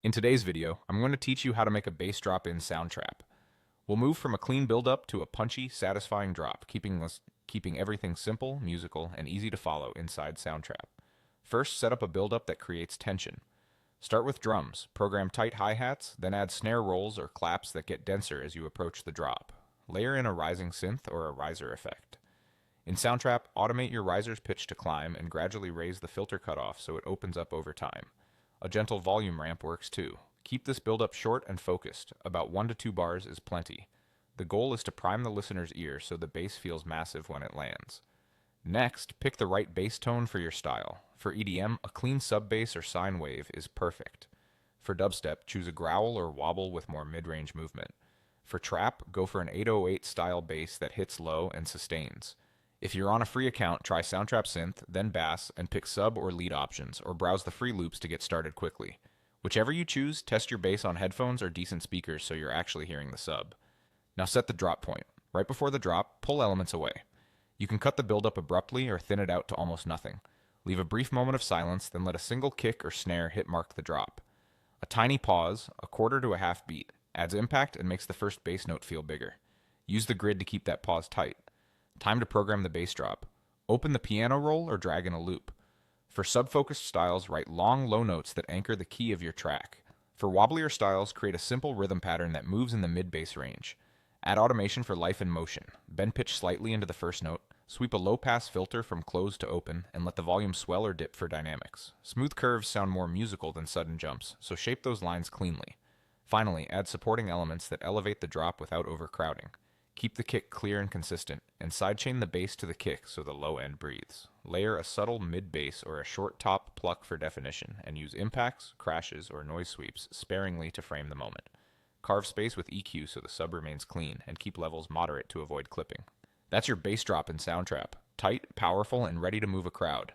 In today's video, I'm going to teach you how to make a bass drop in Soundtrap. We'll move from a clean build-up to a punchy, satisfying drop, keeping everything simple, musical, and easy to follow inside Soundtrap. First, set up a build-up that creates tension. Start with drums, program tight hi-hats, then add snare rolls or claps that get denser as you approach the drop. Layer in a rising synth or a riser effect. In Soundtrap, automate your riser's pitch to climb and gradually raise the filter cutoff so it opens up over time. A gentle volume ramp works too. Keep this build-up short and focused. About 1 to 2 bars is plenty. The goal is to prime the listener's ear so the bass feels massive when it lands. Next, pick the right bass tone for your style. For EDM, a clean sub-bass or sine wave is perfect. For dubstep, choose a growl or wobble with more mid-range movement. For trap, go for an 808 style bass that hits low and sustains. If you're on a free account, try Soundtrap Synth, then Bass, and pick sub or lead options, or browse the free loops to get started quickly. Whichever you choose, test your bass on headphones or decent speakers so you're actually hearing the sub. Now set the drop point. Right before the drop, pull elements away. You can cut the build-up abruptly or thin it out to almost nothing. Leave a brief moment of silence, then let a single kick or snare hit mark the drop. A tiny pause, a quarter to a half beat, adds impact and makes the first bass note feel bigger. Use the grid to keep that pause tight. Time to program the bass drop. Open the piano roll or drag in a loop. For sub-focused styles, write long, low notes that anchor the key of your track. For wobblier styles, create a simple rhythm pattern that moves in the mid-bass range. Add automation for life and motion. Bend pitch slightly into the first note. Sweep a low-pass filter from close to open, and let the volume swell or dip for dynamics. Smooth curves sound more musical than sudden jumps, so shape those lines cleanly. Finally, add supporting elements that elevate the drop without overcrowding. Keep the kick clear and consistent, and sidechain the bass to the kick so the low end breathes. Layer a subtle mid-bass or a short top pluck for definition, and use impacts, crashes, or noise sweeps sparingly to frame the moment. Carve space with EQ so the sub remains clean, and keep levels moderate to avoid clipping. That's your bass drop in Soundtrap. Tight, powerful, and ready to move a crowd.